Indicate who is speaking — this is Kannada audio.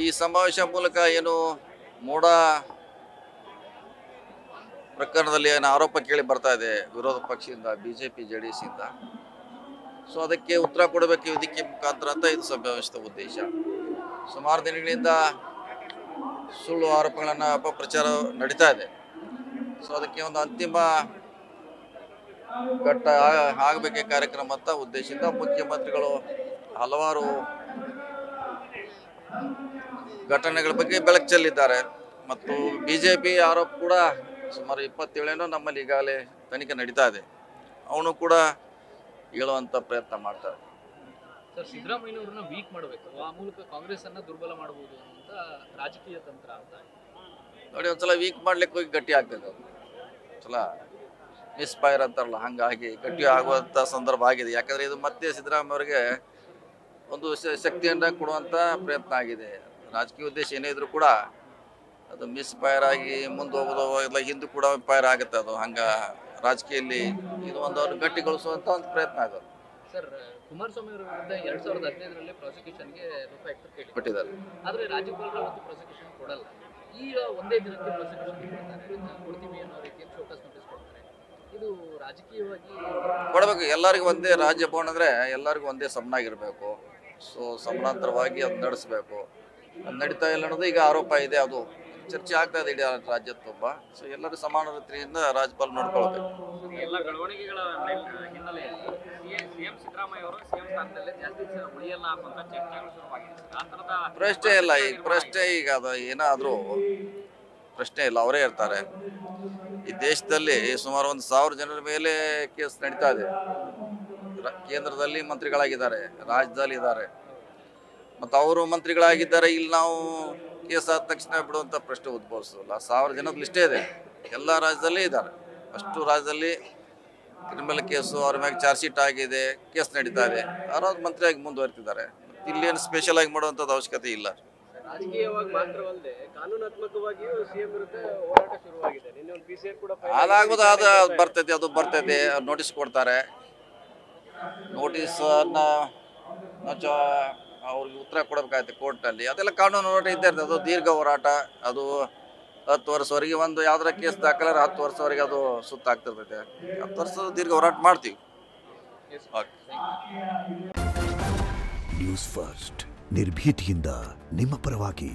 Speaker 1: ಈ ಸಮಾವೇಶ ಮೂಲಕ ಏನು ಮೂಡ ಪ್ರಕರಣದಲ್ಲಿ ಏನು ಆರೋಪ ಕೇಳಿ ಬರ್ತಾ ಇದೆ ವಿರೋಧ ಪಕ್ಷದಿಂದ ಬಿಜೆಪಿ JDS ಇಂದ. ಸೊ ಅದಕ್ಕೆ ಉತ್ತರ ಕೊಡಬೇಕು ವೇದಿಕೆ ಮುಖಾಂತರ ಅಂತ ಇದು ಸಮಾವೇಶದ ಉದ್ದೇಶ. ಸುಮಾರು ದಿನಗಳಿಂದ ಸುಳ್ಳು ಆರೋಪಗಳನ್ನು ಅಪಪ್ರಚಾರ ನಡೀತಾ ಇದೆ. ಸೊ ಅದಕ್ಕೆ ಒಂದು ಅಂತಿಮ ಘಟ್ಟ ಆಗಬೇಕೆ ಕಾರ್ಯಕ್ರಮ ಅಂತ ಉದ್ದೇಶದಿಂದ ಮುಖ್ಯಮಂತ್ರಿಗಳು ಹಲವಾರು ಘಟನೆಗಳ ಬಗ್ಗೆ ಬೆಳಕು ಚೆಲ್ಲಿದ್ದಾರೆ. ಮತ್ತು ಬಿಜೆಪಿ ಆರೋಪ ಕೂಡ ಸುಮಾರು 27 ನಮ್ಮಲ್ಲಿ ಈಗಾಗಲೇ ತನಿಖೆ ನಡೀತಾ ಇದೆ. ಅವನು ಕೂಡ ಹೇಳುವಂತ ಪ್ರಯತ್ನ ಮಾಡ್ತಾರೆ.
Speaker 2: ಸರ್, ಸಿದ್ದರಾಮಯ್ಯನವರನ್ನ ವೀಕ್ ಮಾಡಬೇಕು, ಆ ಮೂಲಕ ಕಾಂಗ್ರೆಸ್ ಅನ್ನ ದುರ್ಬಲ ಮಾಡಬಹುದು ಅಂತ ರಾಜಕೀಯ ತಂತ್ರ ಅಂತ
Speaker 1: ನೋಡಿ. ಒಂದ್ಸಲ ವೀಕ್ ಮಾಡ್ಲಿಕ್ಕೆ ಹೋಗಿ ಗಟ್ಟಿ ಆಗ್ತದೆ, ಒಂದ್ಸಲ ಮಿಸ್ಫೈರ್ ಅಂತಾರಲ್ಲ, ಹಂಗಾಗಿ ಗಟ್ಟಿ ಆಗುವಂತ ಸಂದರ್ಭ ಆಗಿದೆ. ಯಾಕಂದ್ರೆ ಇದು ಮತ್ತೆ ಸಿದ್ದರಾಮಯ್ಯ ಅವರಿಗೆ ಒಂದು ಶಕ್ತಿಯನ್ನ ಕೊಡುವಂತ ಪ್ರಯತ್ನ ಆಗಿದೆ. ರಾಜಕೀಯ ಉದ್ದೇಶ ಏನೇ ಇದ್ರೂ ಕೂಡ ಅದು ಮಿಸ್ಫೈರ್ ಆಗಿ ಮುಂದೆ ಹೋಗೋದು ಇಲ್ಲ, ಹಿಂದೂ ಕೂಡ ಫೈರ್ ಆಗುತ್ತೆ. ಅದು ಹಂಗ ರಾಜಕೀಯದಲ್ಲಿ ಇದು ಒಂದು ಅವ್ರು ಗಟ್ಟಿಗೊಳಿಸುವಂತ ಒಂದು ಪ್ರಯತ್ನ ಆಗೋದು.
Speaker 2: ಸರ್, ಕುಮಾರಸ್ವಾಮಿ ಅವರ ವಿರುದ್ಧ 2015ರಲ್ಲಿ ಪ್ರಾಸಿಕ್ಯೂಷನ್ಗೆ ರೂಪಾಯಿ
Speaker 1: ಕೊಟ್ಟಿದ್ದಾರೆ.
Speaker 2: ಆದ್ರೆ ರಾಜ್ಯಪಾಲರು ಅವತ್ತು ಪ್ರಾಸಿಕ್ಯೂಷನ್ ಕೊಡಲ್ಲ. ಈಗ ಒಂದೇ ದಿನಕ್ಕೆ ಪ್ರಾಸಿಕ್ಯೂಷನ್ ಕೊಡ್ತೀವಿ ಅನ್ನೋ ರೀತಿಯಲ್ಲಿ ಶೋಕಾಸ್ ನೋಟಿಸ್ ಕೊಡ್ತಾರೆ. ಇದು ರಾಜಕೀಯವಾಗಿ
Speaker 1: ಕೊಡಬೇಕು. ಎಲ್ಲರಿಗೂ ಒಂದೇ ರಾಜ್ಯಭವನ ಅಂದ್ರೆ ಎಲ್ಲರಿಗೂ ಒಂದೇ ಸಮನಾಗಿರ್ಬೇಕು. ಸೊ ಸಮಾನಾಂತರವಾಗಿ ಅದು ನಡೆಸಬೇಕು. ಅದು ನಡೀತಾ ಇಲ್ಲ ಅನ್ನೋದು ಈಗ ಆರೋಪ ಇದೆ. ಅದು ಚರ್ಚೆ ಆಗ್ತಾ ಇದೆ ಇಡೀ ರಾಜ್ಯದ ತುಂಬ. ಸೊ ಎಲ್ಲರೂ ಸಮಾನ ರೀತಿಯಿಂದ ರಾಜ್ಯಪಾಲ ನೋಡ್ಕೊಳ್ಬೇಕು.
Speaker 2: ಎಲ್ಲ ಬೆಳವಣಿಗೆಗಳ ಹಿನ್ನೆಲೆಯಲ್ಲಿ ಸಿಎಂ ಸಿದ್ದರಾಮಯ್ಯ ಅವರು ಸಿಎಂ ಸ್ಥಾನದಲ್ಲಿ ಜಾಸ್ತಿ ಉಳಿಯಲ್ಲ ಅನ್ನುವಂಥ ಚರ್ಚೆಗಳು ಶುರುವಾಗಿದೆ. ಆ ಥರದ
Speaker 1: ಪ್ರಶ್ನೆ ಇಲ್ಲ. ಈ ಪ್ರಶ್ನೆ ಈಗ ಅದು ಏನಾದರೂ ಪ್ರಶ್ನೆ ಇಲ್ಲ, ಅವರೇ ಇರ್ತಾರೆ. ಈ ದೇಶದಲ್ಲಿ ಸುಮಾರು 1,000 ಜನರ ಮೇಲೆ ಕೇಸ್ ನಡೀತಾ ಇದೆ. ಕೇಂದ್ರದಲ್ಲಿ ಮಂತ್ರಿಗಳಾಗಿದ್ದಾರೆ, ರಾಜ್ಯದಲ್ಲಿ ಇದ್ದಾರೆ, ಮತ್ತು ಅವರು ಮಂತ್ರಿಗಳಾಗಿದ್ದಾರೆ. ಇಲ್ಲಿ ನಾವು ಕೇಸ್ ಆದ ತಕ್ಷಣ ಬಿಡುವಂಥ ಪ್ರಶ್ನೆ ಉದ್ಭವಿಸೋಲ್ಲ. 1000 ಜನದ ಲಿಸ್ಟೇ ಇದೆ, ಎಲ್ಲ ರಾಜ್ಯದಲ್ಲೇ ಇದ್ದಾರೆ. ಅಷ್ಟು ರಾಜ್ಯದಲ್ಲಿ ಕ್ರಿಮಿನಲ್ ಕೇಸು, ಅವ್ರ ಮ್ಯಾಗ ಚಾರ್ಜ್ ಶೀಟ್ ಆಗಿದೆ, ಕೇಸ್ ನಡೀತಾ ಇದೆ, ಯಾರಾದ್ರು ಮಂತ್ರಿಯಾಗಿ ಮುಂದುವರಿತಿದ್ದಾರೆ. ಇಲ್ಲೇನು ಸ್ಪೆಷಲ್ ಆಗಿ ಮಾಡುವಂಥದ್ದು ಅವಶ್ಯಕತೆ ಇಲ್ಲ.
Speaker 2: ರಾಜಕೀಯವಾಗಿ ಮಾತ್ರವಲ್ಲದೆ ಕಾನೂನಾತ್ಮಕವಾಗಿಯೂ ಸಿಎಂ ವಿರುದ್ಧ ಹೋರಾಟ ಶುರುವಾಗಿದೆ. ನಿನ್ನೆ ಒಂದು PCR ಕೂಡ
Speaker 1: ಅದಾಗ್ಬೋದು, ಅದು ಬರ್ತೈತೆ, ನೋಟಿಸ್ ಕೊಡ್ತಾರೆ. ನೋಟಿಸನ್ನ ಅವ್ರಿಗೆ ಉತ್ತರ ಕೊಡಬೇಕಾಗುತ್ತೆ ಕೋರ್ಟ್ನಲ್ಲಿ. ಅದೆಲ್ಲ ಕಾನೂನು ಹೋರಾಟ ಇದ್ದೇ ಇರ್ತದೆ. ಅದು ದೀರ್ಘ ಹೋರಾಟ. ಅದು 10 ವರ್ಷವರೆಗೆ ಒಂದು ಯಾವ್ದಾರ ಕೇಸ್ ದಾಖಲಾದ್ರೆ 10 ವರ್ಷವರೆಗೆ ಅದು ಸುತ್ತಾಗ್ತಿರ್ತೈತೆ. 10 ವರ್ಷದ ದೀರ್ಘ ಹೋರಾಟ ಮಾಡ್ತೀವಿ.
Speaker 3: ನ್ಯೂಸ್ ಫಸ್ಟ್ ನಿರ್ಭೀತಿಯಿಂದ ನಿಮ್ಮ ಪರವಾಗಿ.